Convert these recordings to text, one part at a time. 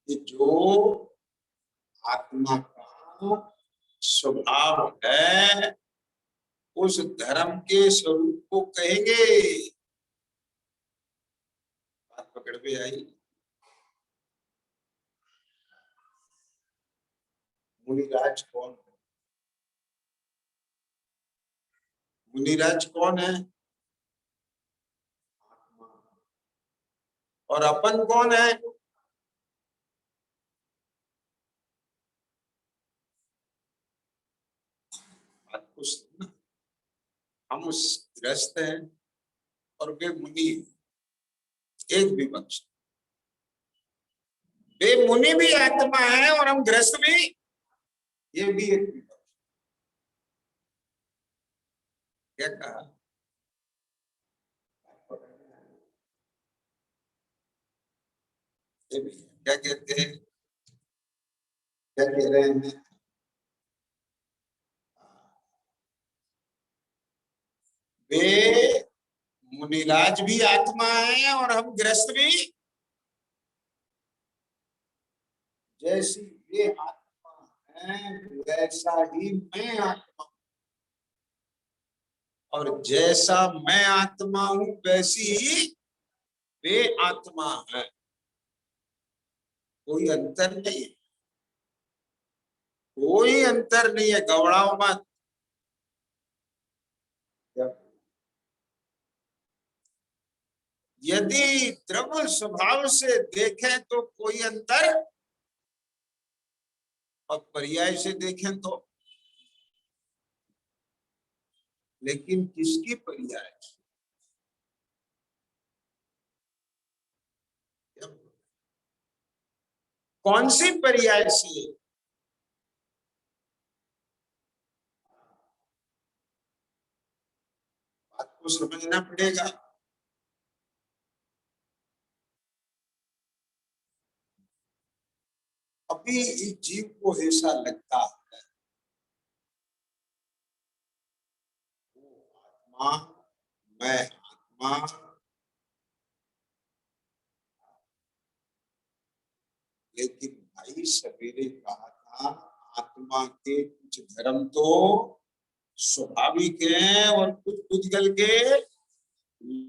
कि जो आत्मा का स्वभाव है उस धर्म के स्वरूप को कहेंगे। बात पकड़ में आई? मुनिराज कौन है? मुनिराज कौन है? आत्मा। और अपन कौन है? बात को सुनना। हम उस ग्रस्त हैं और वे मुनि, एक विपक्ष। वे मुनि भी आत्मा है और हम ग्रस्त भी, ये भी एक विपक्ष। क्या कहा? ये भी क्या कहते हैं? क्या कह रहे हैं? वे मुनिराज भी आत्मा है और हम ग्रस्त भी। जैसी वे आत्मा है वैसा ही मैं आत्मा, और जैसा मैं आत्मा हूं वैसी ही वे आत्मा है। कोई अंतर नहीं है, कोई अंतर नहीं है। गौड़ाओ मत। यदि द्रव्य स्वभाव से देखें तो कोई अंतर, और पर्याय से देखें तो, लेकिन किसकी पर्याय? कौन सी पर्याय से? बात को समझना पड़ेगा। अभी इस जीव को ऐसा लगता है वो आत्मा, मैं आत्मा, लेकिन भाई सवेरे कहा था आत्मा के कुछ धर्म तो स्वाभाविक हैं और कुछ पुद्गल के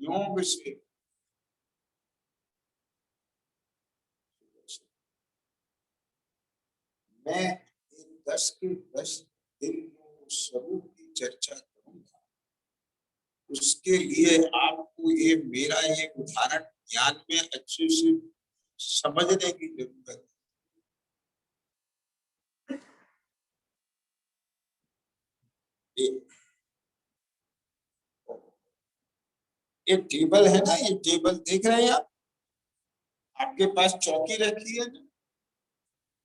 योग से। मैं 10 के 10 दिन स्वरूप की चर्चा करूंगा। उसके लिए आपको ये मेरा ये उदाहरण ज्ञान में अच्छे से समझने की जरूरत है। ये टेबल है ना, ये टेबल देख रहे हैं आप? आपके पास चौकी रखी है ना,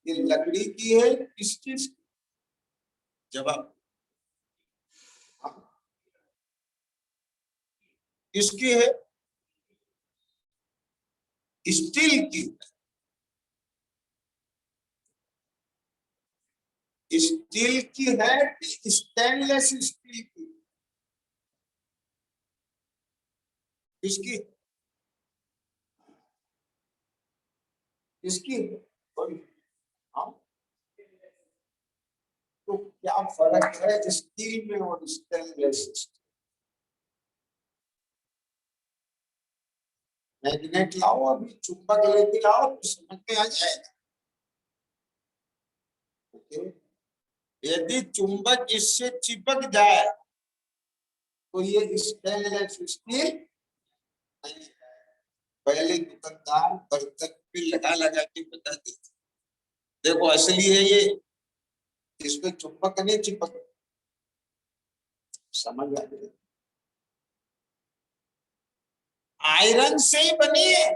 ये लकड़ी की है किस चीज की? जवाब किसकी है? स्टील की। स्टील की है कि स्टेनलेस स्टील की? किसकी? किसकी? हाँ, तो क्या फर्क है स्टील में और स्टेनलेस स्टील? मैग्नेट लाओ, अभी चुंबक लेके आओ तो समझ में आ जाएगा। ओके, यदि चुंबक इससे चिपक जाए तो ये स्टेनलेस स्टील नहीं है। पहले दुकानदार बर्तन पे लगा लगा के बता देते, देखो असली है ये, इसमें चुंबक नहीं चिपक। समझ आ गया? आयरन से ही बनी है।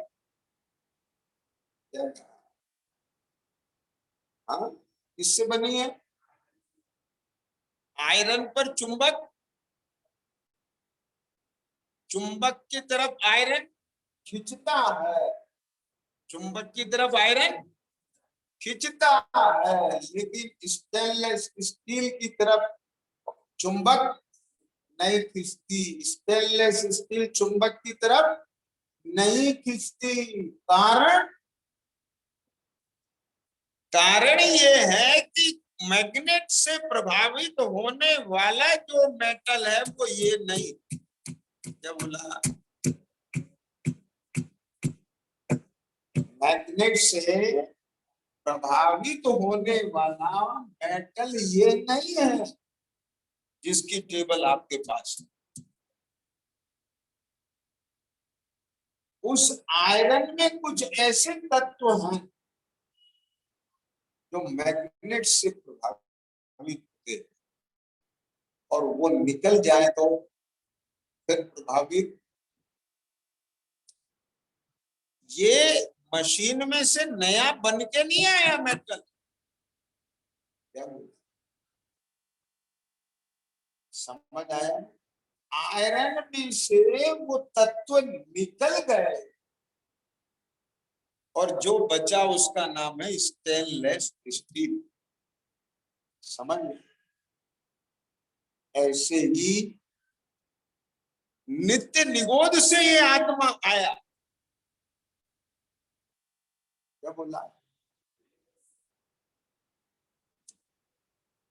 क्या? हाँ, किससे बनी है? आयरन पर चुंबक, चुंबक की तरफ आयरन खींचता है, चुंबक की तरफ आयरन खींचता है, लेकिन स्टेनलेस स्टील की तरफ चुंबक नहीं खींचती। स्टेनलेस स्टील चुंबक की तरफ नहीं खींचती। कारण कारण ये है कि मैग्नेट से प्रभावित होने वाला जो मेटल है वो ये नहीं। क्या बोला? मैग्नेट से प्रभावित होने वाला मेटल ये नहीं है जिसकी टेबल आपके पास है। उस आयरन में कुछ ऐसे तत्व हैं जो मैग्नेट से प्रभावित होते हैं, और वो निकल जाए तो फिर प्रभावित। ये मशीन में से नया बन के नहीं आया मेटल। क्या समझ आया? आयरन में से वो तत्व निकल गए और जो बचा उसका नाम है स्टेनलेस स्टील। समझ में? ऐसे ही नित्य निगोद से ये आत्मा आया। क्या बोला?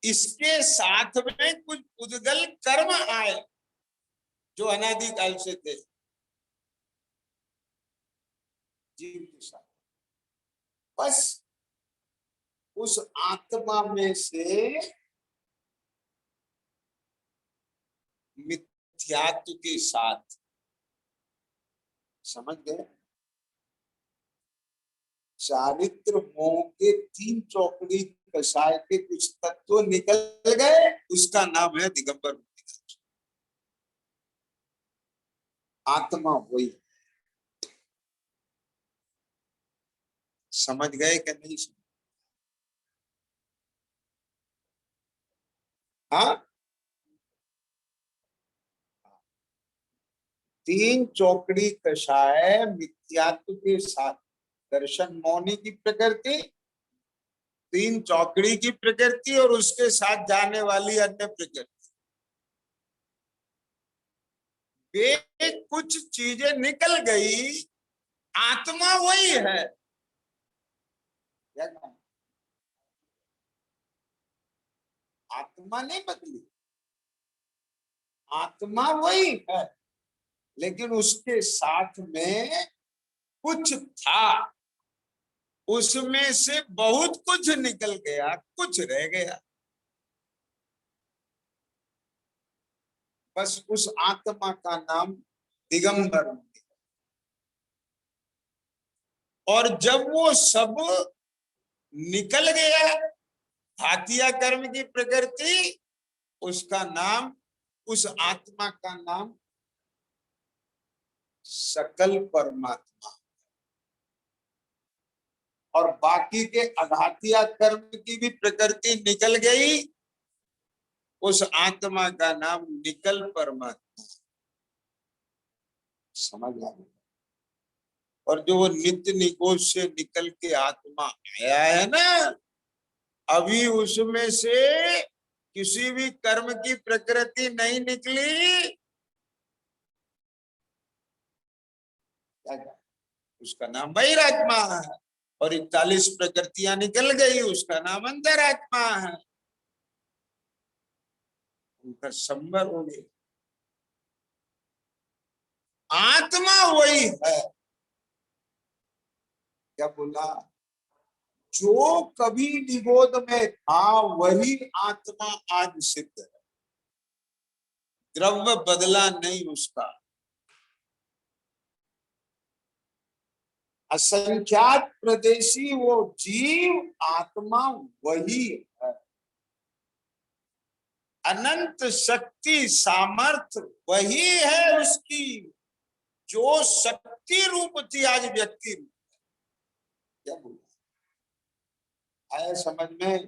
इसके साथ में कुछ उद्गल कर्म आए जो अनादिकाल से थे जीव के साथ। बस उस आत्मा में से मिथ्यात्व के साथ, समझ गए, चारित्र मोह के 3 चौकड़ी कषाय के कुछ तत्व निकल गए, उसका नाम है दिगंबर। आत्मा वही। समझ गए कि नहीं? हाँ, 3 चौकड़ी कषाय मिथ्यात्व के साथ दर्शन मौनी की प्रकृति, 3 चौकड़ी की प्रकृति और उसके साथ जाने वाली अन्य प्रकृति, वे कुछ चीजें निकल गई, आत्मा वही है। आत्मा नहीं बदली, आत्मा वही है, लेकिन उसके साथ में कुछ था, उसमें से बहुत कुछ निकल गया, कुछ रह गया। बस उस आत्मा का नाम दिगंबर। और जब वो सब निकल गया, हाथिया कर्म की प्रकृति, उसका नाम, उस आत्मा का नाम सकल परमात्मा। और बाकी के अघातिया कर्म की भी प्रकृति निकल गई, उस आत्मा का नाम निकल परमात्मा। समझ आ गया? और जो वो नित्य निकोष से निकल के आत्मा आया है ना, अभी उसमें से किसी भी कर्म की प्रकृति नहीं निकली। उसका नाम बहिरात्मा है। और 41 प्रकृतियां निकल गई, उसका नाम अंतरात्मा है। उनका संबर हो गया। आत्मा वही है। क्या बोला? जो कभी निगोद में था वही आत्मा आज सिद्ध है। द्रव्य बदला नहीं उसका। असंख्यात प्रदेशी वो जीव आत्मा वही है। अनंत शक्ति सामर्थ वही है उसकी, जो शक्ति रूप थी आज व्यक्ति रूप। क्या बोला? आया समझ में?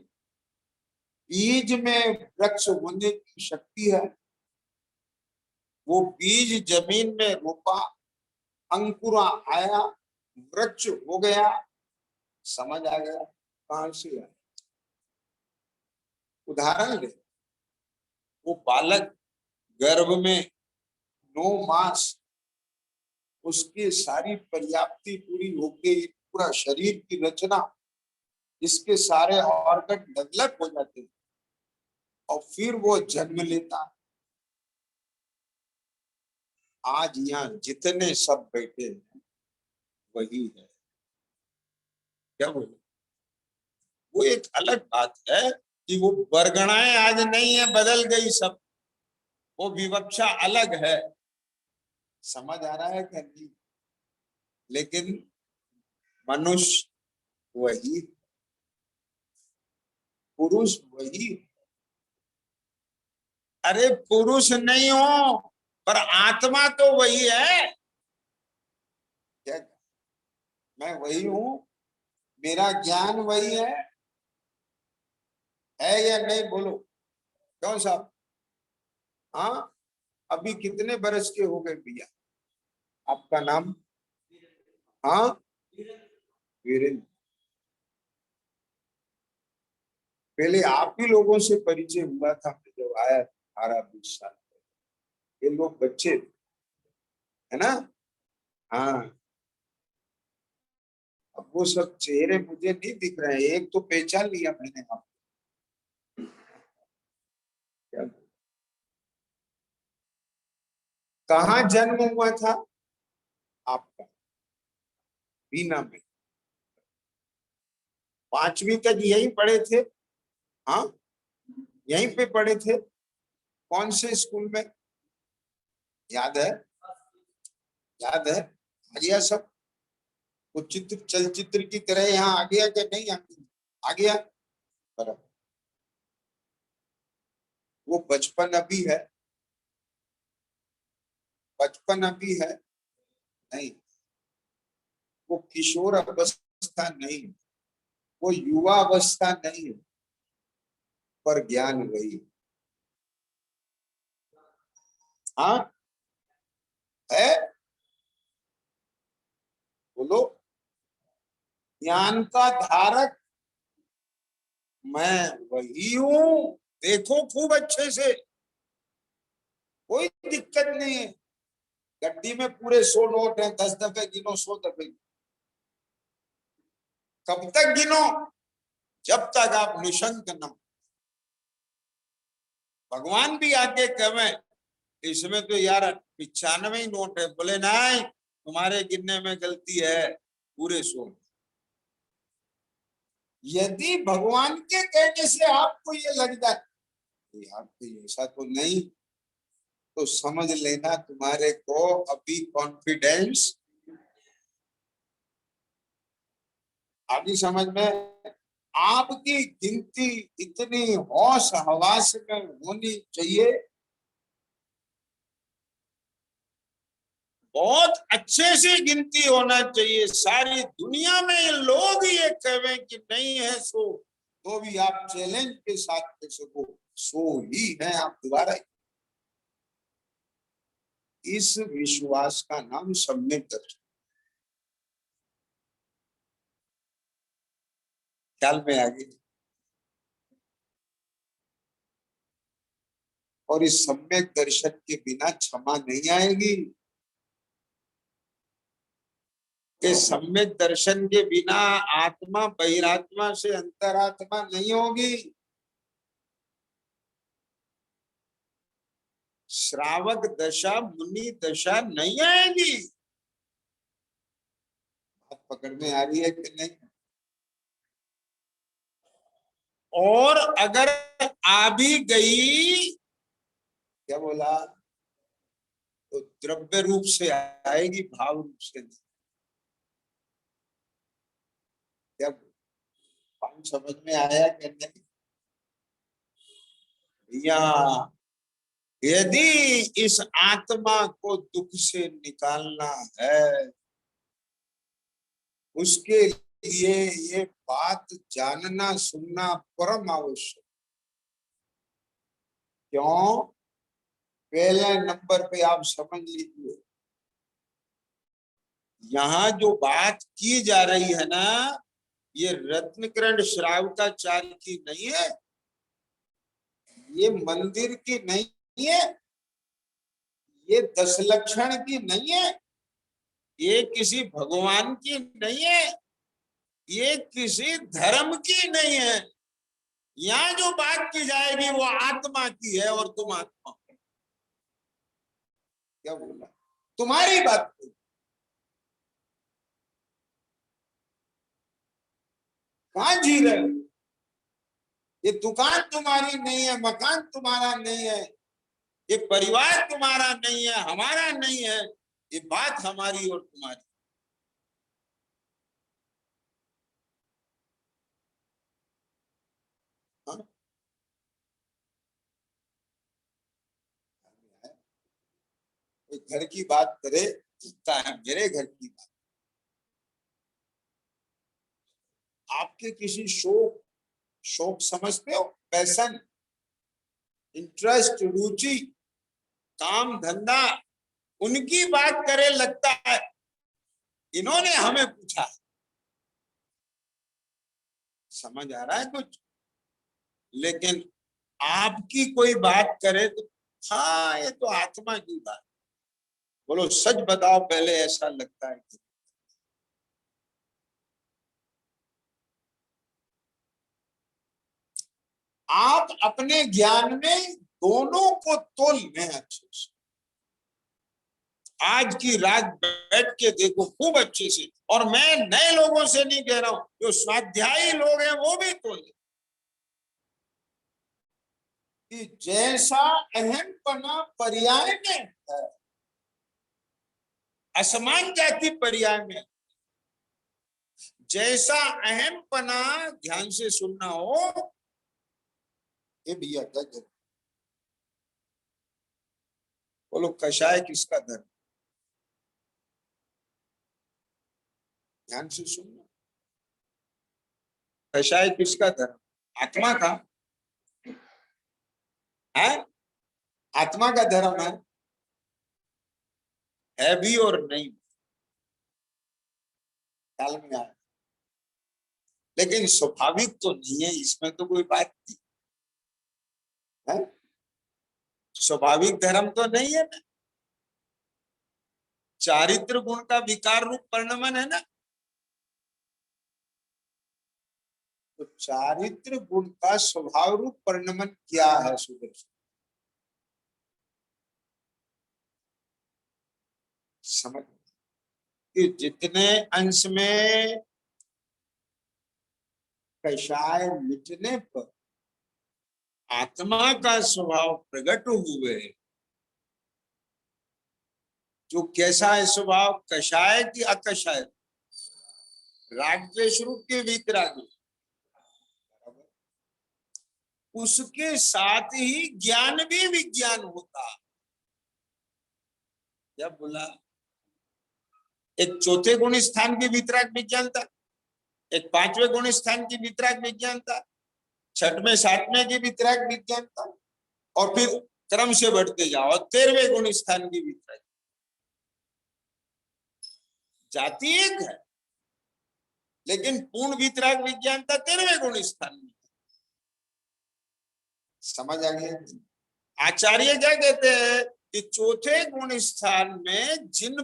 बीज में वृक्ष होने की शक्ति है। वो बीज जमीन में रोपा, अंकुरा आया, वृक्ष हो गया। समझ आ गया? कहां से आया? उदाहरण ले, वो बालक गर्भ में 9 मास उसकी सारी पर्याप्ति पूरी होके पूरा शरीर की रचना इसके सारे ऑर्गन डेवलप हो जाते हैं और फिर वो जन्म लेता है। आज यहाँ जितने सब बैठे हैं वही है। क्या बोले? वो एक अलग बात है कि वो वर्गणाएं आज नहीं है, बदल गई सब, वो विवक्षा अलग है। समझ आ रहा है क्या? नहीं, लेकिन मनुष्य वही, पुरुष वही। अरे पुरुष नहीं हो पर आत्मा तो वही है। क्या? मैं वही हूं, मेरा ज्ञान वही है या नहीं? बोलो क्यों साहब? हाँ, अभी कितने बरस के हो गए भैया? आपका नाम? हाँ, वीरेंद्र। पहले आप ही लोगों से परिचय हुआ था जब आया 18-20 साल। ये लोग बच्चे थे, है ना? हाँ, अब वो सब चेहरे मुझे नहीं दिख रहे हैं। एक तो पहचान लिया मैंने आप। क्या? कहाँ जन्म हुआ था आपका? बीना में। 5वीं तक यहीं पढ़े थे? हाँ, यहीं पे पढ़े थे। कौन से स्कूल में? याद है? याद है? आ गया सब? वो चित्र चलचित्र की तरह यहाँ आ गया क्या? नहीं आ गया? बराबर। वो बचपन अभी है? बचपन अभी है? नहीं, वो किशोर अवस्था नहीं, वो युवा अवस्था नहीं है, पर ज्ञान वही। हाँ, है। बोलो। ज्ञान का धारक मैं वही हूं। देखो खूब अच्छे से, कोई दिक्कत नहीं है। गड्डी में पूरे 100 नोट हैं, 10 दफे गिनो, 100 दफे। कब तक गिनो? जब तक आप निशंक न हो। भगवान भी आके कहें इसमें तो यार 95 ही नोट है, बोले नहीं तुम्हारे गिनने में गलती है, पूरे 100। यदि भगवान के कहने से आपको ये लग जाए यार कोई ऐसा तो नहीं, तो समझ लेना तुम्हारे को अभी कॉन्फिडेंस अभी समझ में। आपकी गिनती इतनी होश हवास में होनी चाहिए, बहुत अच्छे से गिनती होना चाहिए। सारी दुनिया में ये लोग ये कहें कि नहीं है सो, तो भी आप चैलेंज के साथ कह सको सो ही है। आप दोबारा, इस विश्वास का नाम सम्यक दर्शन। ख्याल में आ गई? और इस सम्यक दर्शन के बिना क्षमा नहीं आएगी। कि सम्यक दर्शन के बिना आत्मा बहिरात्मा से अंतरात्मा नहीं होगी। श्रावक दशा मुनि दशा नहीं आएगी। बात पकड़ में आ रही है कि नहीं? और अगर आ भी गई, क्या बोला, तो द्रव्य रूप से आएगी, भाव रूप से नहीं। क्या बात समझ में आया कि नहीं भैया? यदि इस आत्मा को दुख से निकालना है, उसके लिए ये बात जानना सुनना परम आवश्यक। क्यों? पहले नंबर पे आप समझ लीजिए, यहाँ जो बात की जा रही है ना, ये रत्नकरण श्रावकाचार्य की नहीं है, ये मंदिर की नहीं है, ये 10 लक्षण की नहीं है, ये किसी भगवान की नहीं है, ये किसी धर्म की नहीं है। यहाँ जो बात की जाएगी वो आत्मा की है और तुम आत्मा। क्या बोला? तुम्हारी बात कहाँ जी रहे हो? ये दुकान तुम्हारी नहीं है, मकान तुम्हारा नहीं है, ये परिवार तुम्हारा नहीं है, हमारा नहीं है। ये बात हमारी और तुम्हारी। हाँ? कोई घर की बात करे, कहता है मेरे घर की बात। आपके किसी शौक, शौक समझते हो, पैशन, इंटरेस्ट, रुचि, काम धंधा, उनकी बात करे लगता है इन्होंने हमें पूछा। समझ आ रहा है कुछ? लेकिन आपकी कोई बात करे तो हाँ ये तो आत्मा की बात। बोलो सच बताओ, पहले ऐसा लगता है कि आप अपने ज्ञान में दोनों को तोल लें अच्छे से। आज की रात बैठ के देखो खूब अच्छे से। और मैं नए लोगों से नहीं कह रहा हूं, जो स्वाध्यायी लोग हैं वो भी तोल लें कि जैसा अहमपना पर्याय में है, असमान जाति पर्याय में, जैसा अहमपना, ध्यान से सुनना हो, ये भैया का धर्म। बोलो कषाय किसका धर्म? ध्यान से सुनना, कषाय किसका धर्म? आत्मा का है। आत्मा का धर्म है भी और नहीं। ख्याल में आया? लेकिन स्वाभाविक तो नहीं है, इसमें तो कोई बात नहीं है। स्वाभाविक धर्म तो नहीं है ना। चारित्र गुण का विकार रूप परिणमन है ना। तो चारित्र गुण का स्वभाव रूप परिणमन क्या है सुदर्शन? समझ कि जितने अंश में कषाय मिटने पर आत्मा का स्वभाव प्रकट हुए, जो कैसा है स्वभाव, कषाय की अकषाय, राग द्वेष रूप के वीतरागी, उसके साथ ही ज्ञान भी विज्ञान होता। क्या बोला? एक चौथे गुण स्थान की वितराग विज्ञान था, एक पांचवें गुण स्थान की वितराग विज्ञान था, छठवें सातवें की वितराग विज्ञान था, और फिर क्रम से बढ़ते जाओ 13वें गुण स्थान की वितराग। जाति एक है लेकिन पूर्ण वितराग विज्ञान था 13वें गुण स्थान में। समझ आ गया? आचार्य क्या कहते हैं कि चौथे गुण स्थान में जिन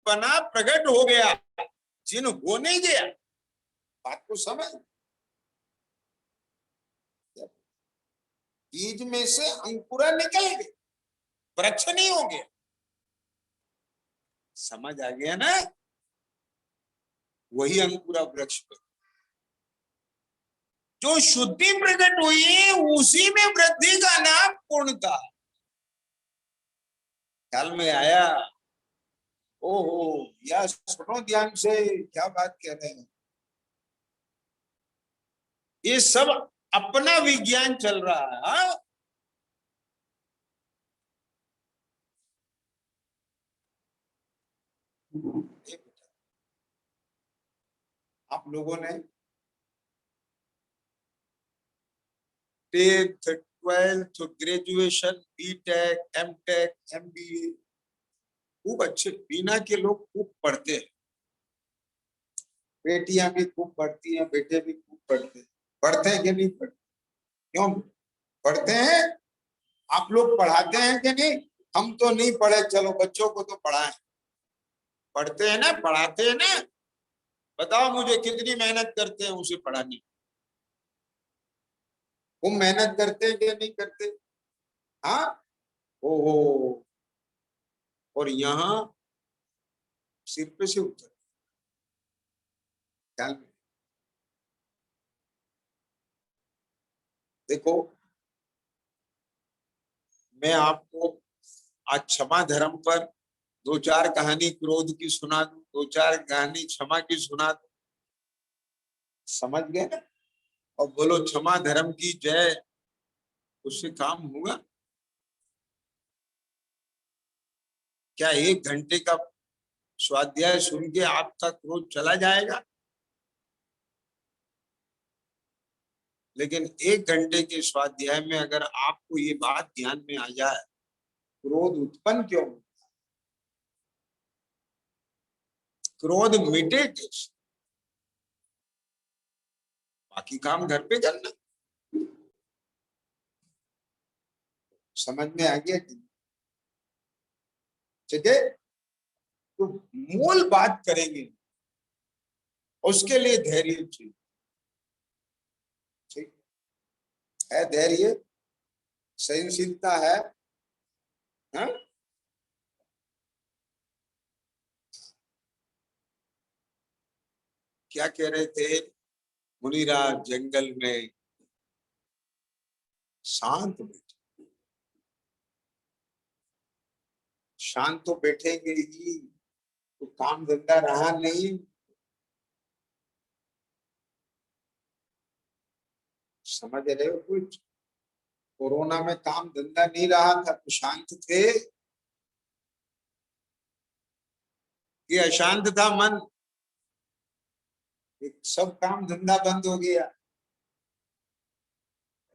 पना प्रकट हो गया, जिन हो नहीं गया। बात को समझ? बीज में से अंकुरा निकल गए, वृक्ष नहीं हो गया। समझ आ गया ना? वही अंकुरा वृक्ष पर जो शुद्धि प्रकट हुई, उसी में वृद्धि का नाम पूर्णता। ख्याल में आया? ओहो, या सुनो ध्यान से, क्या बात कह रहे हैं। ये सब अपना विज्ञान चल रहा है। आप लोगों ने 10th 12th graduation, BTech, MTech, MBA खूब अच्छे बीना के लोग खूब पढ़ते हैं। बेटियां भी खूब पढ़ती हैं, बेटे भी खूब पढ़ते हैं। पढ़ते हैं कि नहीं पढ़ते? क्यों पढ़ते हैं? आप लोग पढ़ाते हैं कि नहीं? हम तो नहीं पढ़े, चलो बच्चों को तो पढ़ाएं। पढ़ते हैं ना, पढ़ाते हैं ना। बताओ मुझे कितनी मेहनत करते हैं उसे पढ़ाने। वो मेहनत करते हैं क्या नहीं करते? हाँ। ओहो। और यहाँ सिर पे से उतर। ख्याल में देखो, मैं आपको आज क्षमा धर्म पर दो चार कहानी क्रोध की सुना दूं, दो चार कहानी क्षमा की सुना दूं, समझ गए ना? और बोलो क्षमा धर्म की जय, उससे काम होगा क्या? 1 घंटे का स्वाध्याय सुन के आपका क्रोध चला जाएगा? लेकिन 1 घंटे के स्वाध्याय में अगर आपको ये बात ध्यान में आ जाए, क्रोध उत्पन्न क्यों, क्रोध मिटे कैसे, बाकी काम घर पे करना। समझ में आ गया कि ठीक है? तो मूल बात करेंगे, उसके लिए धैर्य चाहिए। ठीक है? धैर्य, सहनशीलता है, हा? क्या कह रहे थे मुनिराज? जंगल में शांत बैठे, शांत तो बैठेंगे ही तो काम धंधा रहा नहीं। समझ रहे हो कुछ? कोरोना में काम धंधा नहीं रहा था तो शांत थे कि अशांत था मन? सब काम धंधा बंद हो गया।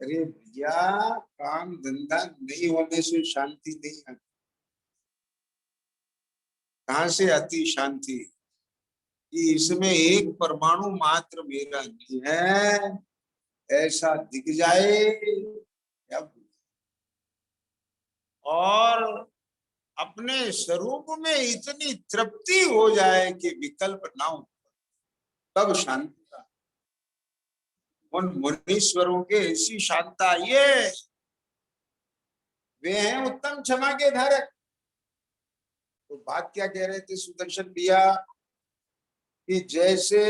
अरे भैया, काम धंधा नहीं होने से शांति नहीं आती। कहां से आती शांति? कि इसमें एक परमाणु मात्र मेरा नहीं है, ऐसा दिख जाए क्या? और अपने स्वरूप में इतनी तृप्ति हो जाए कि विकल्प ना हो, तब शांति का। उन मुनीश्वरों के ऐसी शांता ये, वे हैं उत्तम क्षमा के धारक। तो बात क्या कह रहे थे सुदर्शन भैया? कि जैसे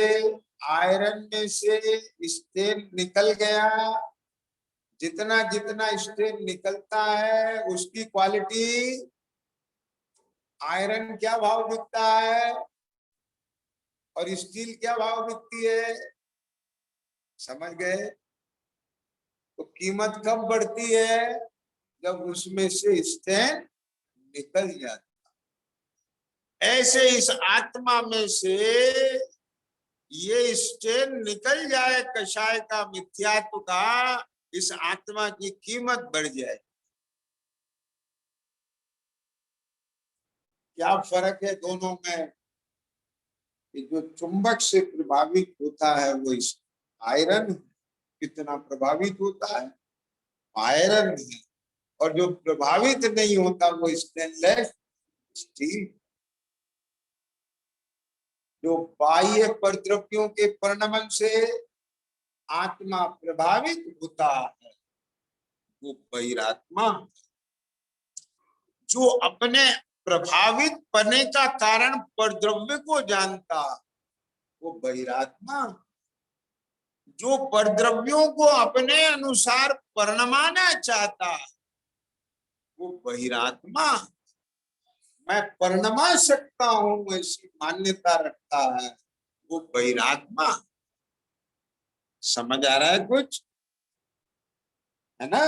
आयरन में से स्टेन निकल गया, जितना जितना स्टेन निकलता है उसकी क्वालिटी, आयरन क्या भाव बिकता है और स्टील क्या भाव बिकती है, समझ गए? तो कीमत कब बढ़ती है? जब उसमें से स्टेन निकल जाता। ऐसे इस आत्मा में से ये स्टेन निकल जाए कषाय का, मिथ्यात्व का, इस आत्मा की कीमत बढ़ जाए। क्या फर्क है दोनों में? कि जो चुंबक से प्रभावित होता है वो इस आयरन कितना प्रभावित होता है, आयरन है। और जो प्रभावित नहीं होता वो स्टेनलेस स्टील। जो बाह्य परद्रव्यों के परिणमन से आत्मा प्रभावित होता है वो बहिरात्मा। जो अपने प्रभावित पने का कारण परद्रव्य को जानता वो बहिरात्मा। जो परद्रव्यों को अपने अनुसार परिणमाना चाहता वो बहिरात्मा। मैं परिणमा सकता हूं ऐसी मान्यता रखता है वो बहिरात्मा। समझ आ रहा है कुछ? है ना?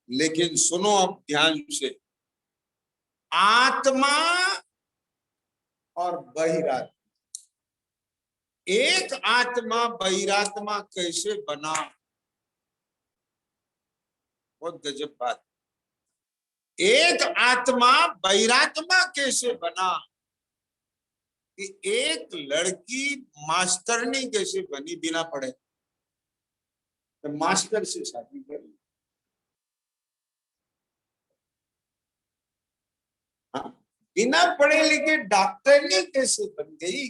लेकिन सुनो अब ध्यान से, आत्मा और बहिरात्मा, एक आत्मा बहिरात्मा कैसे बना? बहुत गजब बात। एक आत्मा बहिरात्मा कैसे बना? कि एक लड़की मास्टरनी कैसे बनी बिना पढ़े? तो मास्टर से शादी करी। हाँ, बिना पढ़े लिखे डॉक्टरनी कैसे बन गई?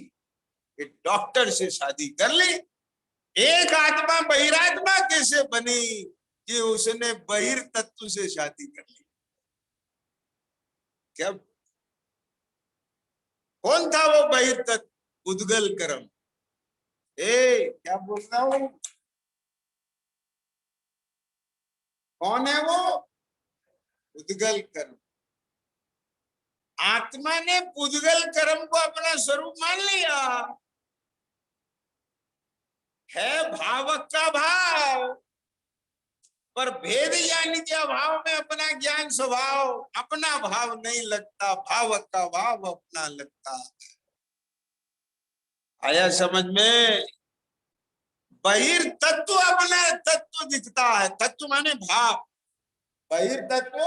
कि डॉक्टर से शादी कर ली। एक आत्मा बहिरात्मा कैसे बनी कि उसने बहिर तत्व से शादी कर ली? क्या कौन था वो बहिर तत्व? उद्गल कर्म। क्या बोल रहा हूं? कौन है वो? उद्गल कर्म। आत्मा ने पुद्गल कर्म को अपना स्वरूप मान लिया। है भावक का भाव, पर भेद ज्ञान के अभाव में अपना ज्ञान स्वभाव अपना भाव नहीं लगता, भावक का भाव अपना लगता। आया समझ में? बहिर तत्व अपना तत्व दिखता है, तत्व माने भाव। बहिर तत्व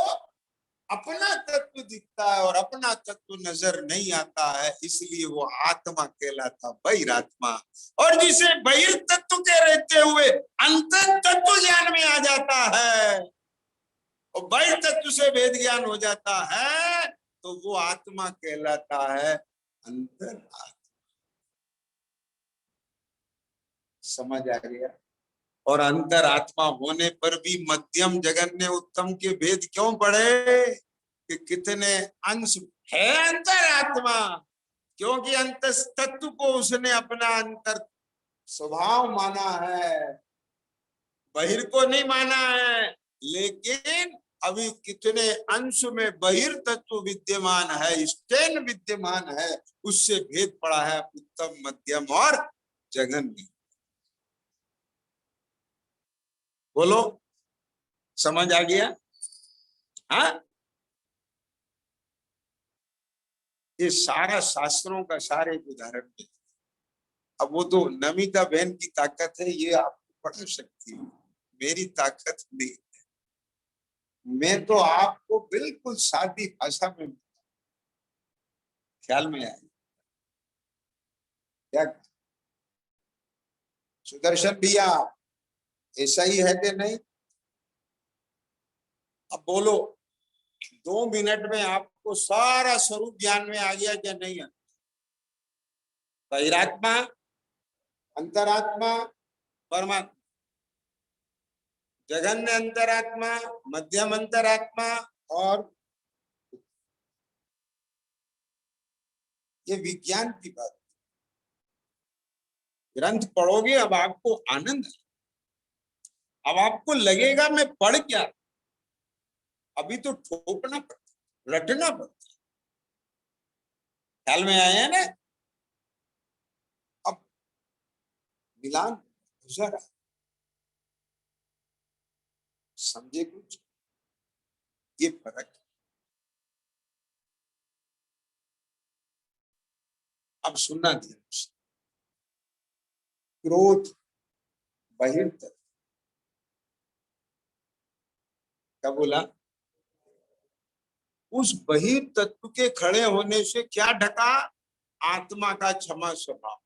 अपना तत्व दिखता है और अपना तत्व नजर नहीं आता है, इसलिए वो आत्मा कहलाता बहिरात्मा। और जिसे बहिर तत्व के रहते हुए अंतर तत्व ज्ञान में आ जाता है और बहिर तत्व से भेद ज्ञान हो जाता है, तो वो आत्मा कहलाता है अंतर आत्मा। समझ आ गया? और अंतर आत्मा होने पर भी मध्यम जगन्य उत्तम के भेद क्यों पढ़े? कि कितने अंश है अंतर आत्मा, क्योंकि अंत तत्व को उसने अपना अंतर स्वभाव माना है, बहिर को नहीं माना है। लेकिन अभी कितने अंश में बहिर तत्व विद्यमान है, स्टेन विद्यमान है, उससे भेद पड़ा है उत्तम मध्यम और जघन्य। बोलो, समझ आ गया? हाँ, ये सारा शास्त्रों का सारे उदाहरण है। अब वो तो नमिता बहन की ताकत है, ये आपको पढ़ सकती है, मेरी ताकत नहीं। मैं तो आपको बिल्कुल सादी भाषा में ख्याल में आए क्या? सुदर्शन भैया ऐसा ही है कि नहीं? अब बोलो, 2 मिनट में आपको सारा स्वरूप ज्ञान में आ गया क्या नहीं है? बहिरात्मा, अंतरात्मा, परमात्मा, जघन्य अंतरात्मा, मध्यम अंतरात्मा और ये विज्ञान की बात। ग्रंथ पढ़ोगे अब आपको आनंद, अब आपको लगेगा मैं पढ़ क्या, अभी तो ठोकना पड़ता, रटना पड़ता। ख्याल में आए हैं ना? अब मिलान गुजरा, समझे कुछ? ये फर्क। अब सुनना ध्यान से। क्रोध बहिर्तत्व, क्या बोला? उस बहिर्तत्व के खड़े होने से क्या ढका? आत्मा का क्षमा स्वभाव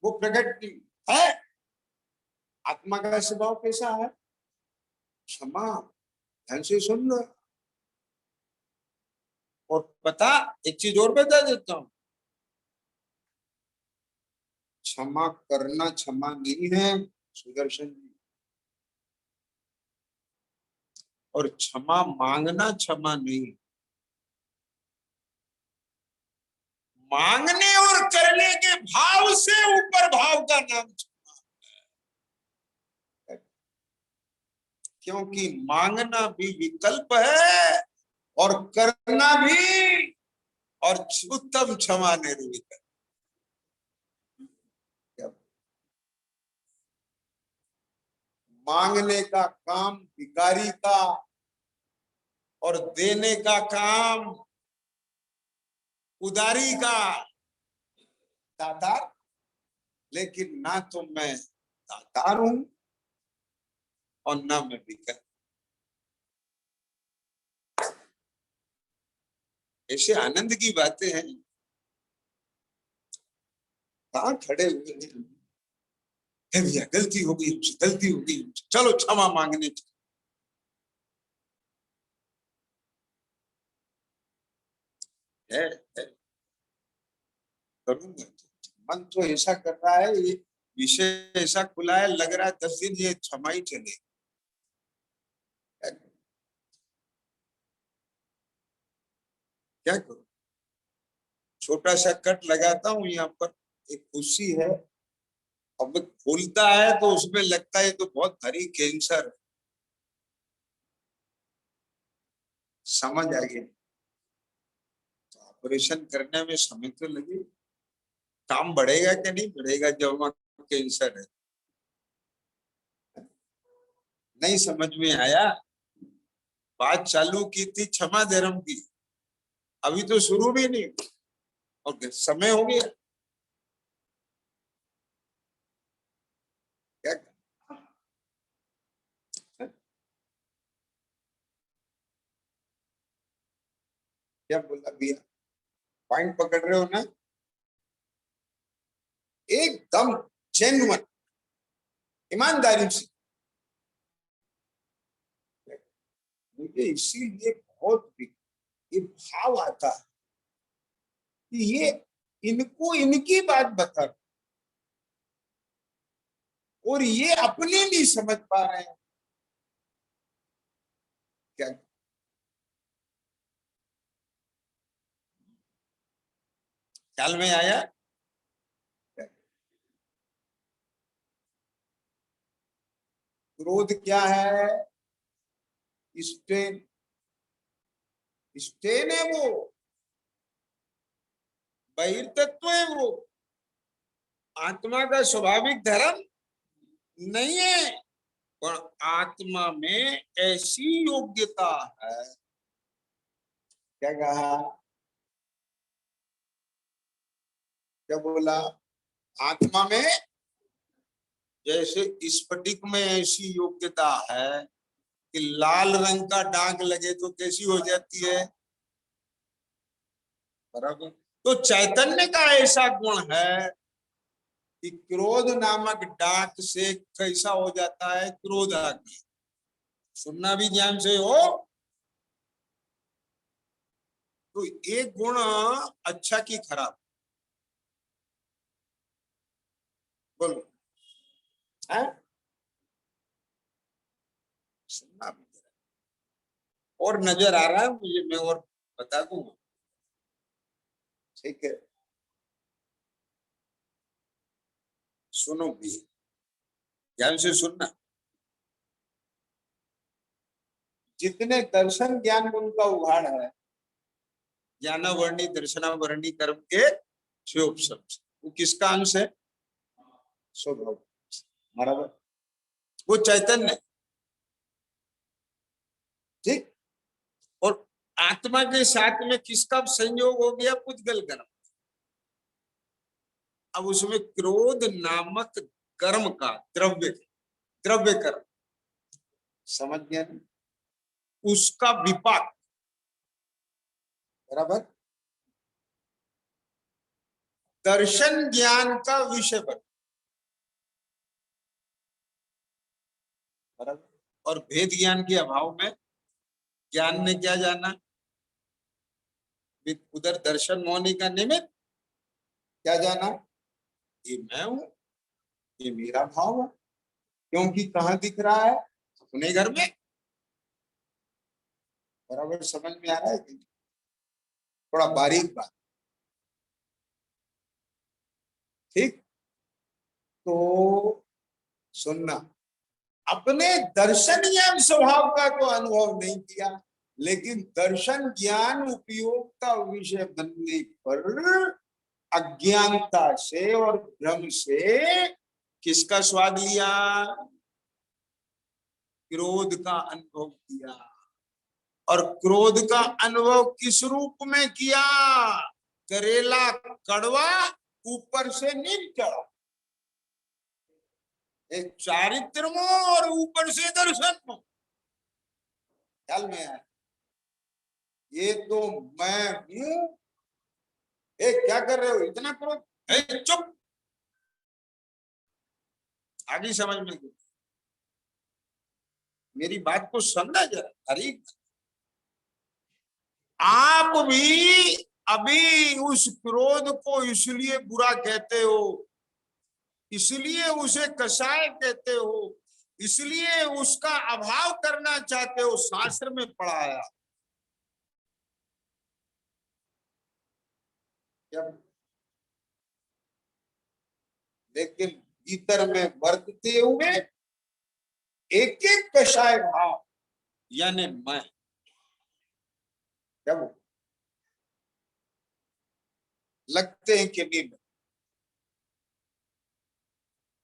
वो प्रकट है। आत्मा का स्वभाव कैसा है? क्षमा। ध्यान से सुन लो। और पता, एक चीज और बता देता हूं, क्षमा करना क्षमा नहीं है सुदर्शन जी, और क्षमा मांगना क्षमा नहीं। मांगने और करने के भाव से ऊपर भाव का नाम क्षमा है। क्योंकि मांगना भी विकल्प है और करना भी, और उत्तम क्षमा निर्विकल्प। मांगने का काम भिखारी का और देने का काम उदारी का, दातार। लेकिन ना तो मैं दातार हूं और ना मैं भिखारी। ऐसे आनंद की बातें हैं। कहाँ खड़े हुए हैं? भैया गलती हो गई हमसे, गलती हो गई हमसे, चलो क्षमा मांगने चलो। है, है। करूंगा। मन तो ऐसा कर रहा है, ये विषय ऐसा खुला है, लग रहा है 10 दिन ये क्षमा ही चले। क्या करूं? छोटा सा कट लगाता हूँ यहाँ पर, एक खुशी है। अब खुलता है तो उसमें लगता है तो बहुत भारी कैंसर। समझ आ गया? तो ऑपरेशन करने में समय तो लगे। काम बढ़ेगा क्या नहीं बढ़ेगा जब वहां कैंसर है? नहीं समझ में आया? बात चालू की थी क्षमा धर्म की, अभी तो शुरू भी नहीं। ओके, समय हो गया। क्या क्या बोला भैया? पॉइंट पकड़ रहे हो ना? एकदम जेन्युइन, ईमानदारी से। मुझे इसीलिए बहुत ये भाव आता है कि ये इनको इनकी बात बता, और ये अपने नहीं समझ पा रहे हैं। क्या ख्याल में आया? क्रोध क्या है? स्टेन, स्टेन है वो, बहिर्तत्व है वो, आत्मा का स्वाभाविक धर्म नहीं है। पर आत्मा में ऐसी योग्यता है। क्या कहा? क्या बोला? आत्मा में जैसे स्फटिक में ऐसी योग्यता है कि लाल रंग का दाग लगे तो कैसी हो जाती है? बराबर। तो चैतन्य का ऐसा गुण है कि क्रोध नामक दाग से कैसा हो जाता है? क्रोध आ गया। सुनना भी ध्यान से हो। तो एक गुण अच्छा की खराब, बोलो है? सुनना भी और नजर आ रहा है मुझे, मैं और बता दूंगा। ठीक है, सुनो भी, ध्यान से सुनना। जितने दर्शन ज्ञान उनका उघाड़ है, ज्ञानावर्णी दर्शनावर्णी कर्म के शिवोपशम, वो किसका अंश है? स्वभाव। बराबर। वो चैतन्य, ठीक। और आत्मा के साथ में किसका संयोग हो गया? पुद्गल कर्म। अब उसमें क्रोध नामक कर्म का द्रव्य, द्रव्य कर्म, समझ गया ना? उसका विपाक, बराबर, दर्शन ज्ञान का विषय बन, बराबर। और भेद ज्ञान के अभाव में ज्ञान ने क्या जाना? उधर दर्शन होने का निमित्त क्या जाना? ये मैं हूं, ये मेरा भाव है। क्योंकि कहाँ दिख रहा है? अपने घर में। बराबर, समझ में आ रहा है कि थोड़ा बारीक बात, ठीक। तो सुनना, अपने दर्शन ज्ञान स्वभाव का तो अनुभव नहीं किया, लेकिन दर्शन ज्ञान उपयोग का विषय बनने पर अज्ञानता से और भ्रम से किसका स्वाद लिया? क्रोध का अनुभव किया। और क्रोध का अनुभव किस रूप में किया? करेला कड़वा, ऊपर से नीम चढ़ा। एक चारित्र में और ऊपर से दर्शन में। ख्याल में आया? ये तो मैं हूं। क्या कर रहे हो? इतना क्रोध? चुप, आगे समझ में गई मेरी बात को, समझा जरा। अरे आप भी अभी उस क्रोध को इसलिए बुरा कहते हो, इसलिए उसे कषाय कहते हो, इसलिए उसका अभाव करना चाहते हो, शास्त्र में पढ़ाया। लेकिन भीतर में वर्तते हुए एक एक कषाय भाव, यानी मैं क्या लगते हैं कि नहीं,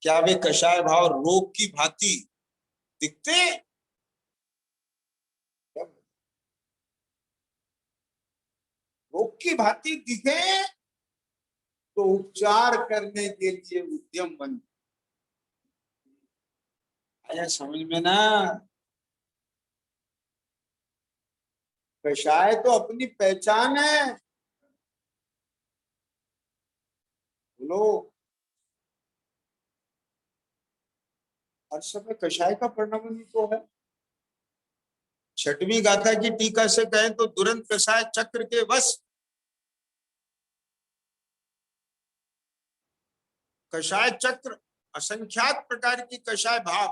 क्या वे कषाय भाव रोग की भांति दिखते हैं? रोग की भांति दिखे तो उपचार करने के लिए उद्यम बन आया समझ में ना। कषाय तो अपनी पहचान है। बोलो, हर समय कषाय का परिणाम तो है। छठवीं गाथा की टीका से कहें तो दुरंत कषाय चक्र के वश, कषाय चक्र असंख्यात प्रकार की कषाय भाव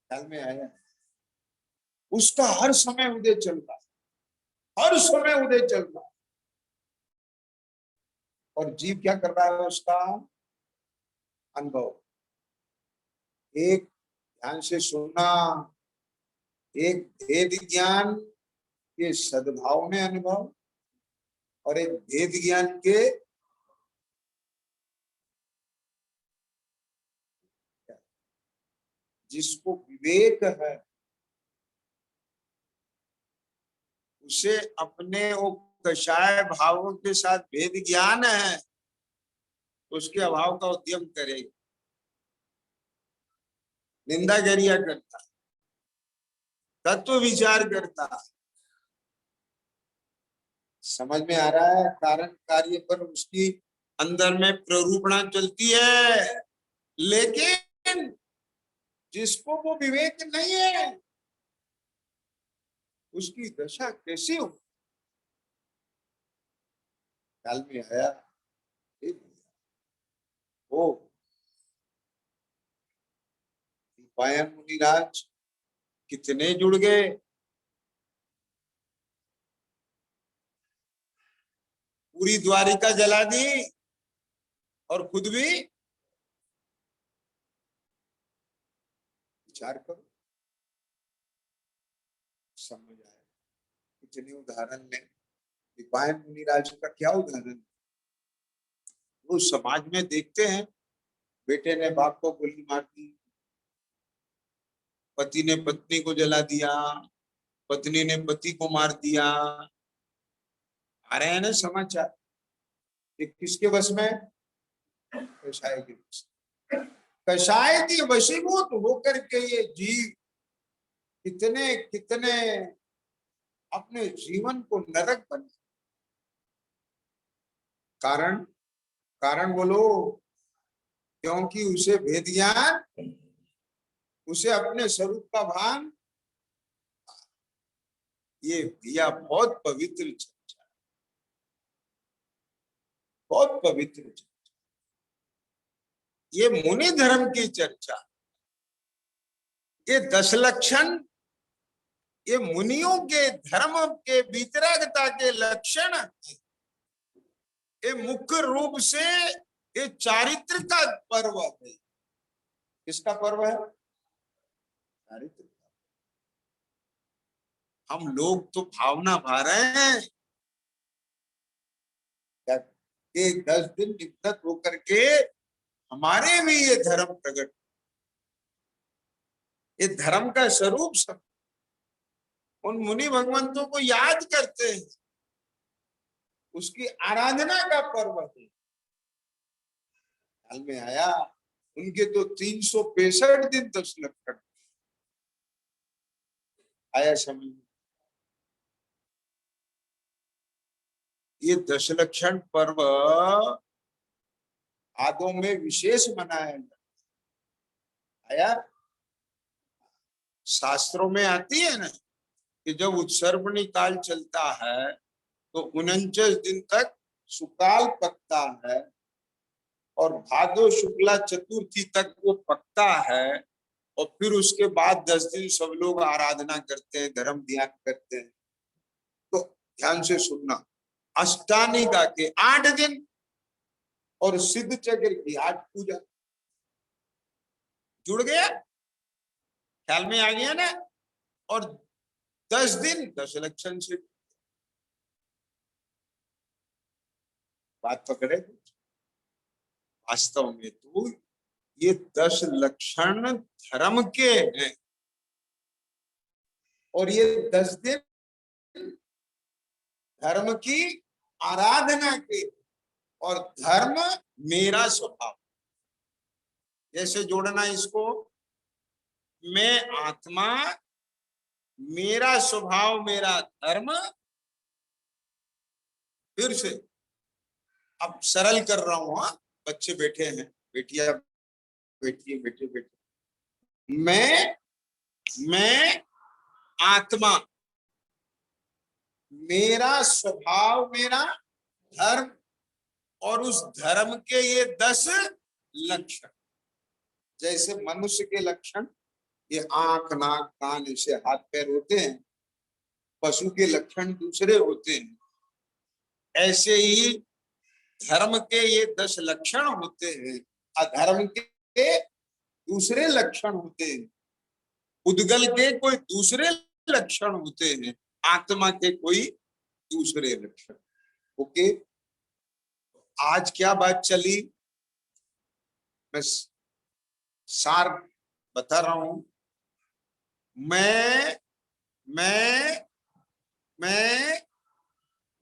ख्याल में आया, उसका हर समय उदय चलता, हर समय उदय चलता। और जीव क्या कर रहा है? उसका अनुभव। एक ध्यान से सुनना, एक भेद ज्ञान के सद्भाव में अनुभव, और एक भेद ज्ञान के जिसको विवेक है, उसे अपने वो कषाय भावों के साथ भेद ज्ञान है, उसके अभाव का उद्यम करेगा। निंदा गरिया करता, तत्व विचार करता। समझ में आ रहा है? कारण कार्य पर उसकी अंदर में प्ररूपणा चलती है। लेकिन जिसको वो विवेक नहीं है, उसकी दशा कैसी हो? ख्याल में आया? वो पायन मुनिराज कितने जुड़ गए, पूरी द्वारिका जला दी और खुद भी विचार करो, समझ आए। इतने उदाहरण ने पायन मुनिराज का क्या उदाहरण, वो समाज में देखते हैं, बेटे ने बाप को गोली मार दी, पति ने पत्नी को जला दिया, पत्नी ने पति को मार दिया। आ रहे हैं ना समाचार? ये किसके वश में? कषाय के वश। कषाय की वशीभूत होकर के ये जीव कितने कितने अपने जीवन को नरक बने। कारण, कारण बोलो। क्योंकि उसे भेद ज्ञान, उसे अपने स्वरूप का भान। ये भैया बहुत पवित्र चर्चा, बहुत पवित्र चर्चा। ये मुनि धर्म की चर्चा, ये 10 लक्षण, ये मुनियों के धर्म के वितरागता के लक्षण, ये मुख्य रूप से ये चारित्र का पर्व है। किसका पर्व है? चारित्र। हम लोग तो भावना भा रहे हैं, ये 10 दिन निकट होकर के हमारे भी ये धर्म प्रकट, ये धर्म का स्वरूप सब उन मुनि भगवंतों को याद करते हैं, उसकी आराधना का पर्व है। ख्याल में आया? उनके तो 365 दिन 10 लक्षण आया समझ। ये 10 लक्षण पर्व आदों में विशेष मनाया जाता आया। शास्त्रों में आती है ना कि जब उत्सर्पणी काल चलता है तो 49 दिन तक सुकाल पकता है और भादो शुक्ला चतुर्थी तक वो पकता है। और फिर उसके बाद 10 दिन सब लोग आराधना करते हैं, धर्म ध्यान करते हैं। तो ध्यान से सुनना, अष्टानिका के 8 दिन और सिद्ध चक्र की 8 पूजा। जुड़ गया, ख्याल में आ गया ना। और 10 दिन 10 लक्षण से। बात पकड़े। वास्तव में तो ये 10 लक्षण धर्म के हैं और ये 10 दिन धर्म की आराधना के। और धर्म मेरा स्वभाव, जैसे जोड़ना इसको, मैं आत्मा, मेरा स्वभाव मेरा धर्म। फिर से अब सरल कर रहा हूं। हाँ, बच्चे बैठे हैं, बेटिया बैठिए, बेटे बैठे। मैं आत्मा, मेरा स्वभाव मेरा धर्म, और उस धर्म के ये 10 लक्षण। जैसे मनुष्य के लक्षण ये आंख नाक कान ऐसे हाथ पैर होते हैं, पशु के लक्षण दूसरे होते हैं, ऐसे ही धर्म के ये 10 लक्षण होते हैं, अधर्म के दूसरे लक्षण होते हैं, उद्गल के कोई दूसरे लक्षण होते हैं, आत्मा के कोई दूसरे लक्षण। ओके, आज क्या बात चली, मैं सार बता रहा हूं। मैं मैं मैं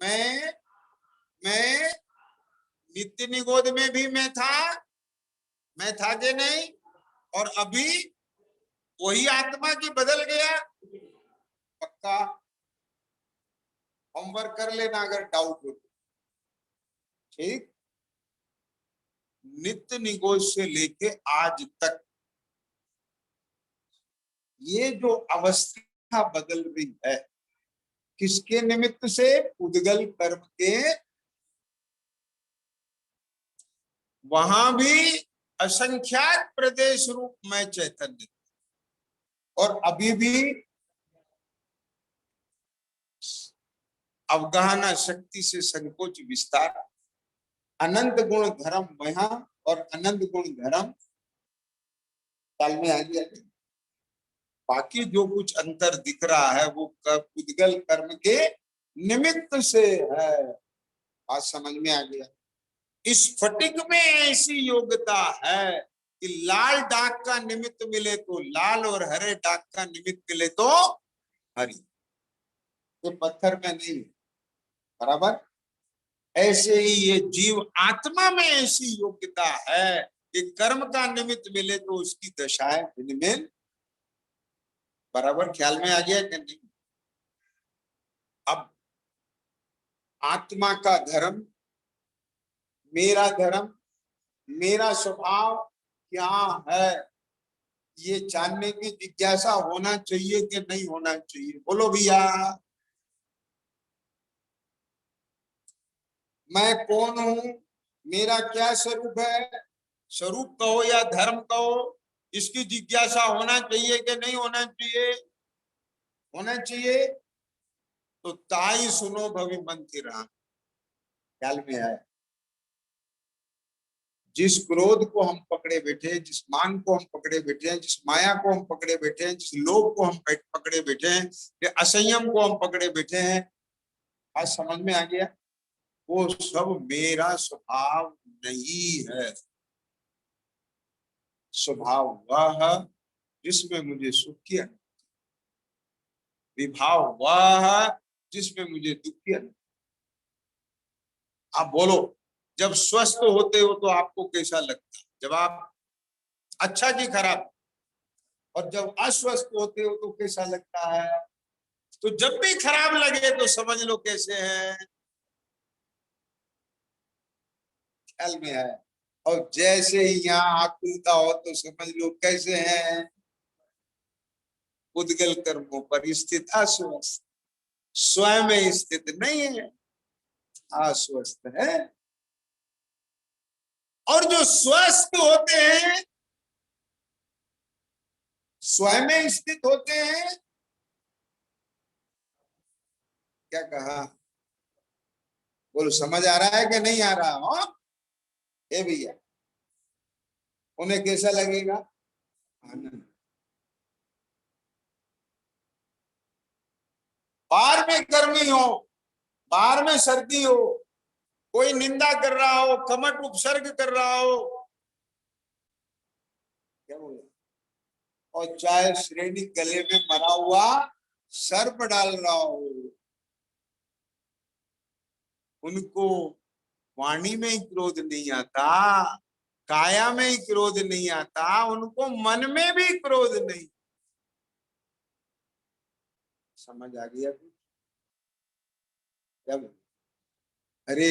मैं मैं नित्य निगोद में भी मैं था कि नहीं, और अभी वही आत्मा की बदल गया। पक्का होमवर्क कर लेना अगर डाउट हो। ठीक, नित्य निगोद से लेके आज तक ये जो अवस्था बदल रही है, किसके निमित्त से? उद्गल कर्म के। वहां भी असंख्यात प्रदेश रूप में चैतन्य, और अभी भी अवगाहना शक्ति से संकोच विस्तार, अनंत गुण धर्म महा और अनंत गुण धर्म काल में आ गया। बाकी जो कुछ अंतर दिख रहा है वो उद्गल कर्म के निमित्त से है। बात समझ में आ गया। इस फटिक में ऐसी योग्यता है कि लाल डाक का निमित्त मिले तो लाल, और हरे डाक का निमित्त मिले तो हरी। ये पत्थर में नहीं, बराबर। ऐसे ही ये जीव आत्मा में ऐसी योग्यता है कि कर्म का निमित्त मिले तो उसकी दशाएं भिन्न। बराबर ख्याल में आ गया कि नहीं? अब आत्मा का धर्म, मेरा धर्म, मेरा स्वभाव क्या है, ये जानने की जिज्ञासा होना चाहिए कि नहीं होना चाहिए? बोलो भैया। मैं कौन हूं, मेरा क्या स्वरूप है, स्वरूप कहो या धर्म कहो, इसकी जिज्ञासा होना चाहिए कि नहीं होना चाहिए? होना चाहिए। तो ताई सुनो भवि मंत्र राम, ख्याल में है। जिस क्रोध को हम पकड़े बैठे हैं, जिस मान को हम पकड़े बैठे हैं, जिस माया को हम पकड़े बैठे हैं, जिस लोभ को हम पकड़े बैठे हैं, या असंयम को हम पकड़े बैठे हैं, आज समझ में आ गया? वो सब मेरा स्वभाव नहीं है। स्वभाव वह है जिसमें मुझे सुख किया, विभाव वह है जिसमें मुझे दुख किया। आप बोलो, जब स्वस्थ होते हो तो आपको कैसा लगता है? जब आप अच्छा कि खराब? और जब अस्वस्थ होते हो तो कैसा लगता है? तो जब भी खराब लगे तो समझ लो कैसे है, ख्याल में है। और जैसे ही यहाँ आकुलता हो तो समझ लो कैसे है, उद्गल कर्मों पर स्थित अस्वस्थ, स्वयं में स्थित नहीं है। अस्वस्थ है। और जो स्वस्थ होते हैं, स्वयं में स्थित होते हैं, क्या कहा, बोलो समझ आ रहा है कि नहीं आ रहा हो? ए भैया, उन्हें कैसा लगेगा? आनंद। बाहर में गर्मी हो, बाहर में सर्दी हो, कोई निंदा कर रहा हो, कमट उपसर्ग कर रहा हो, क्या बोले, और चाहे श्रेणी गले में मरा हुआ सर्प डाल रहा हो, उनको वाणी में ही क्रोध नहीं आता, काया में ही क्रोध नहीं आता, उनको मन में भी क्रोध नहीं। समझ आ गया? जब, अरे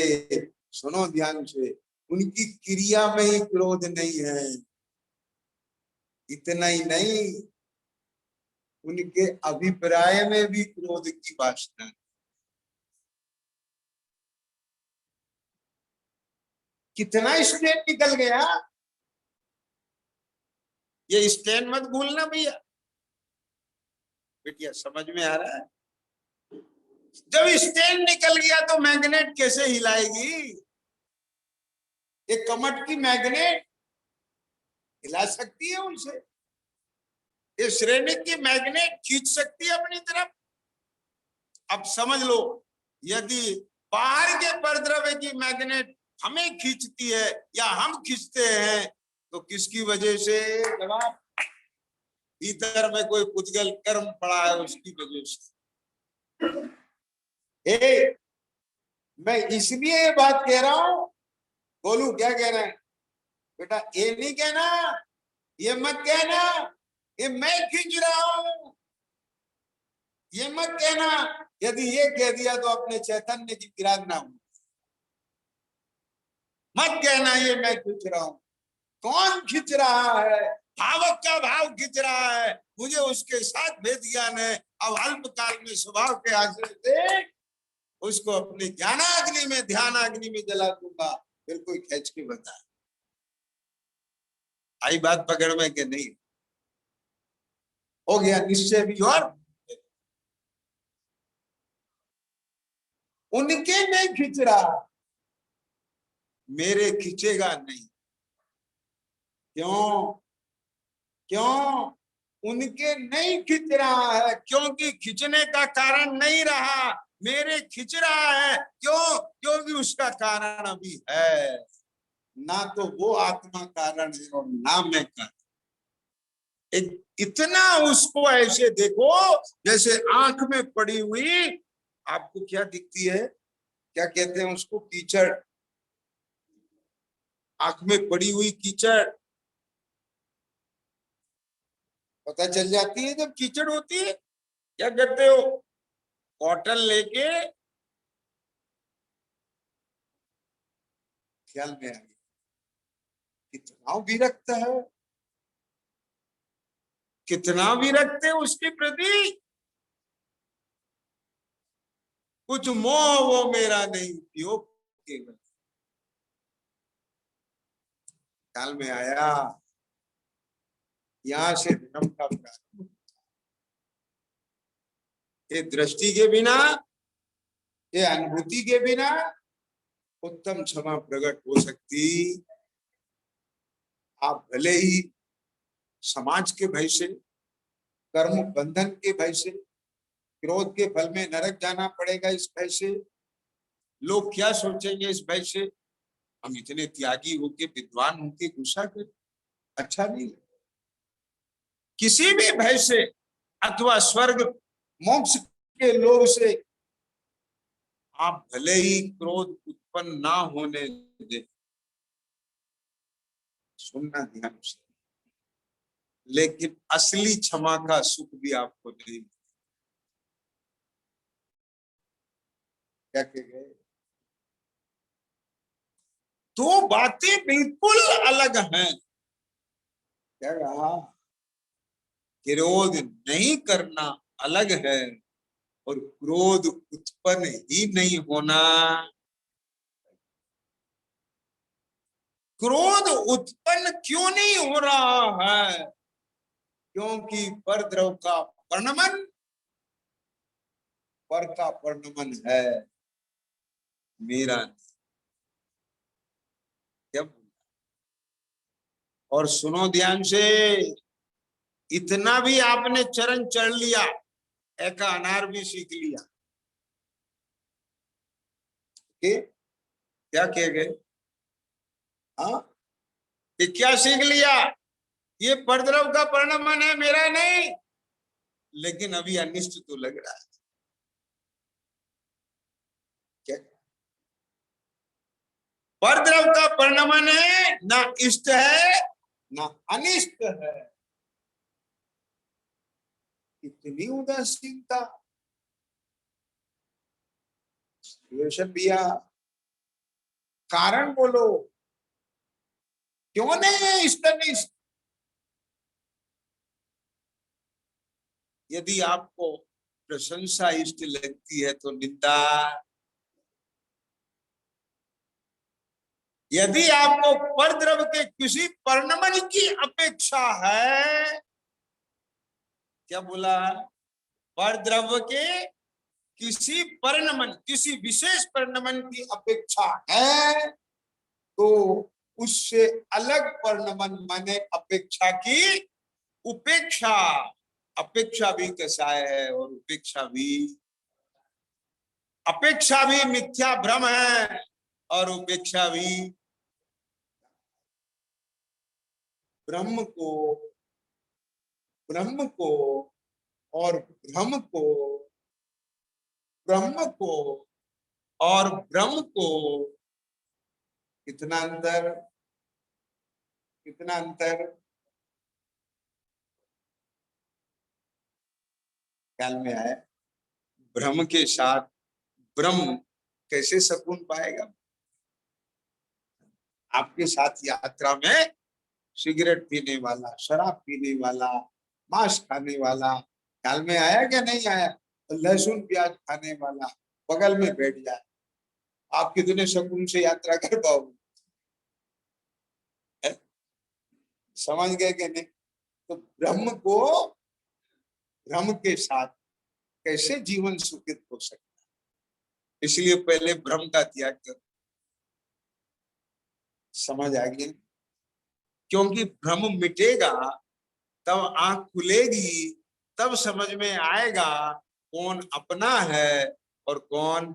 सुनो ध्यान से, उनकी क्रिया में ही क्रोध नहीं है। इतना ही नहीं, उनके अभिप्राय में भी क्रोध की वासना है। कितना स्टेन निकल गया, ये स्टेन मत भूलना भैया। बेटिया समझ में आ रहा है? जब स्टेन निकल गया तो मैग्नेट कैसे हिलाएगी? एक कमट की मैग्नेट हिला सकती है उनसे? ये श्रेणी की मैग्नेट खींच सकती है अपनी तरफ? अब समझ लो, यदि बाहर के परद्रव्य की मैग्नेट हमें खींचती है या हम खींचते हैं, तो किसकी वजह से? जवाब, भीतर में कोई पुद्गल कर्म पड़ा है उसकी वजह से। मैं इसलिए ये बात कह रहा हूं। बोलू क्या कह रहे हैं? बेटा ये नहीं कहना, ये मत कहना ये मैं खींच रहा हूं, ये मत कहना। यदि ये कह दिया तो अपने चैतन्य की विराधना हो। मत कहना ये मैं खींच रहा हूं। कौन खींच रहा है? भावक का भाव खींच रहा है। मुझे उसके साथ भेद ज्ञान है। अब अल्पकाल में स्वभाव के आश्रय से उसको अपने ज्ञानाग्नि में, ध्यानाग्नि में जला दूंगा। फिर कोई खींच के बता। आई बात पकड़ में कि नहीं? हो गया निश्चय भी। और उनके नहीं खींच रहा, मेरे खींचेगा नहीं। क्यों? क्यों उनके नहीं खींच रहा है? क्योंकि खींचने का कारण नहीं रहा, मेरे खींच रहा है। क्यों? क्योंकि उसका कारण अभी है ना। तो वो आत्मा कारण है और ना मैं कारण। इतना उसको ऐसे देखो जैसे आंख में पड़ी हुई आपको क्या दिखती है? क्या कहते हैं उसको? कीचड़। आंख में पड़ी हुई कीचड़ पता चल जाती है जब कीचड़ होती है। क्या करते हो? कॉटन लेके, ख्याल में आ गया कितना विरक्त है, कितना विरक्त है उसके प्रति। कुछ मोह वो मेरा नहीं, उपयोग केवल। ख्याल में आया? यहां से धर्म का प्रारंभ। ये दृष्टि के बिना, ये अनुभूति के बिना उत्तम क्षमा प्रकट हो सकती। आप भले ही समाज के भय से, कर्म बंधन के भय से, क्रोध के फल में नरक जाना पड़ेगा इस भय से, लोग क्या सोचेंगे इस भय से, हम इतने त्यागी होके, विद्वान होके गुस्सा करें, अच्छा नहीं। किसी भी भय से अथवा स्वर्ग मोक्ष के लोभ से आप भले ही क्रोध उत्पन्न ना होने दे। सुनना ध्यान से, लेकिन असली क्षमा का सुख भी आपको नहीं। क्या कह गए? दो बातें बिल्कुल अलग हैं। क्या कहा? क्रोध नहीं करना अलग है और क्रोध उत्पन्न ही नहीं होना क्रोध उत्पन्न क्यों नहीं हो रहा है? क्योंकि परद्रव का परिणमन, पर का परिणमन है, मेरा क्या। और सुनो ध्यान से, इतना भी आपने चरण चढ़ लिया, एक अनार भी सीख लिया कि क्या किए गए? हाँ, ये क्या सीख लिया? ये परद्रव का परिणमन है, मेरा नहीं। लेकिन अभी अनिष्ट तो लग रहा है। क्या? परद्रव का परिणमन है, ना इष्ट है ना अनिष्ट है। इतनी उदासीनता भैया, कारण बोलो, क्यों नहीं है इष्ट अनिष्ट? यदि आपको प्रशंसा इष्ट लगती है तो निंदा, यदि आपको परद्रव के किसी परिणमन की अपेक्षा है, क्या बोला? परद्रव के किसी परिणमन, किसी विशेष परिणमन की अपेक्षा है, तो उससे अलग परिणमन माने अपेक्षा की उपेक्षा। अपेक्षा भी कसाय है और अपेक्षा भी मिथ्या भ्रम है और उपेक्षा भी। ब्रह्म को ब्रह्म को और भ्रम को, ब्रह्म को और ब्रह्म को, कितना अंतर, कितना अंतर ख्याल में आया? भ्रम के साथ ब्रह्म कैसे सकून पाएगा? आपके साथ यात्रा में सिगरेट पीने वाला, शराब पीने वाला, मांस खाने वाला, ख्याल में आया क्या नहीं आया? लहसुन प्याज खाने वाला बगल में बैठ जाए, आप कितने सुकून से यात्रा कर पाओगे? समझ गए कि नहीं? तो ब्रह्म को ब्रह्म के साथ कैसे जीवन सुखित हो सकता है? इसलिए पहले भ्रम का त्याग कर। समझ आ गया? क्योंकि भ्रम मिटेगा तब आंख खुलेगी, तब समझ में आएगा कौन अपना है और कौन।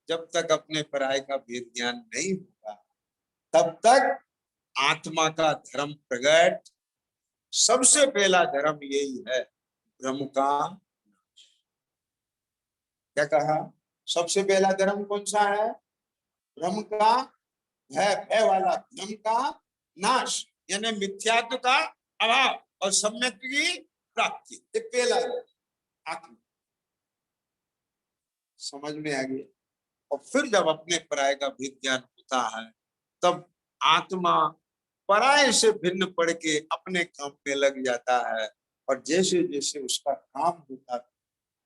जब तक अपने पराये का भेद ज्ञान नहीं होगा, तब तक आत्मा का धर्म प्रकट। सबसे पहला धर्म यही है, भ्रम का। क्या कहा? सबसे पहला धर्म कौन सा है? भ्रम का, भय भय वाला भ्रम का नाश, यानी मिथ्यात्व का अभाव और सम्यक की प्राप्ति। ये पहला आत्मा। समझ में आ गया? और फिर जब अपने पराये का भेद ज्ञान होता है, तब आत्मा पराये से भिन्न पड़ के अपने काम में लग जाता है, और जैसे जैसे उसका काम होता है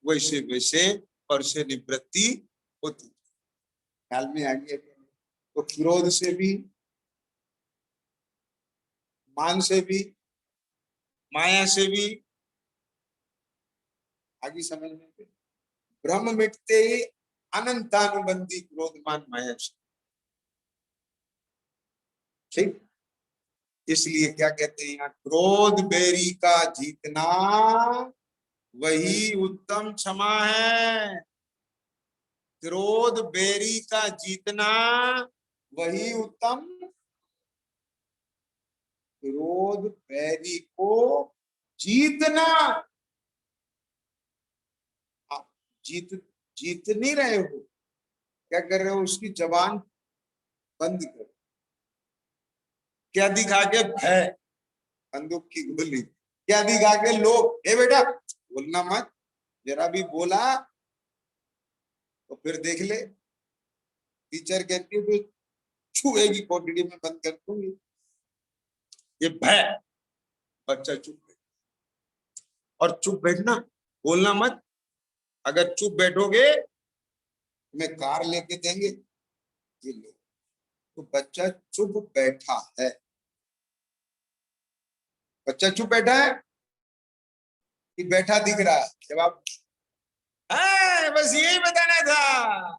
वैसे वैसे और से निवृत्ति होती। ख्याल में आ गया? तो क्रोध से भी, मान से भी, माया से भी, आगे समझ में? भ्रम मिटते ही अनंतानुबंधी क्रोध मान माया से। ठीक, इसलिए क्या कहते हैं यहाँ, क्रोध बेरी का जीतना वही उत्तम क्षमा है। क्रोध बेरी का जीतना वही उत्तम। क्रोध बैरी को जीतना। आप जीत नहीं रहे हो, क्या कर रहे हो? उसकी जबान बंद करो। क्या दिखा के? भय, बंदूक की गोली। क्या दिखा के? लोग, ए बेटा बोलना मत, जरा भी बोला तो फिर देख ले, टीचर कहती है तो छुएगी कोठड़ी में बंद कर दूंगी। ये भय। बच्चा चुप बैठ, और चुप बैठना, बोलना मत। अगर चुप बैठोगे तुम्हें कार लेके देंगे, ये लो, तो बच्चा चुप बैठा है, बच्चा चुप बैठा है कि बैठा दिख रहा है? जवाब बस यही बताना था।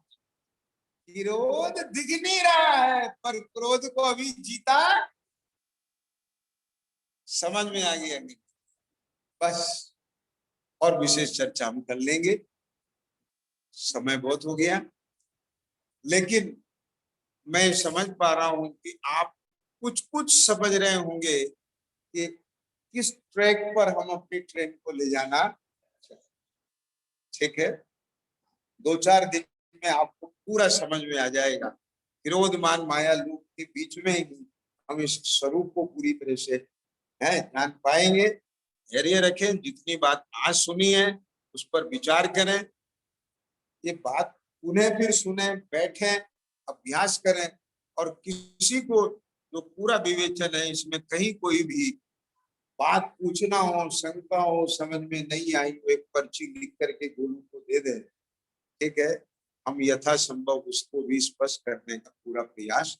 क्रोध दिख नहीं रहा है, पर क्रोध को अभी जीता समझ में आ गया नहीं, बस। और विशेष चर्चा हम कर लेंगे, समय बहुत हो गया। लेकिन मैं समझ पा रहा हूं कि आप कुछ कुछ समझ रहे होंगे कि किस ट्रैक पर हम अपनी ट्रेन को ले जाना। ठीक है, 2-4 दिन में आपको पूरा समझ में आ जाएगा। क्रोध मान माया लोभ के बीच में ही हम इस स्वरूप को पूरी तरह से जान पाएंगे। धैर्य रखें, जितनी बात आज सुनी है उस पर विचार करें, ये बात पुनः फिर सुने, बैठें, अभ्यास करें। और किसी को जो पूरा विवेचन है, इसमें कहीं कोई भी बात पूछना हो, शंका हो, समझ में नहीं आई, तो एक पर्ची लिख करके गुरु को दे दे। ठीक है, हम यथासंभव उसको भी स्पष्ट करने का पूरा प्रयास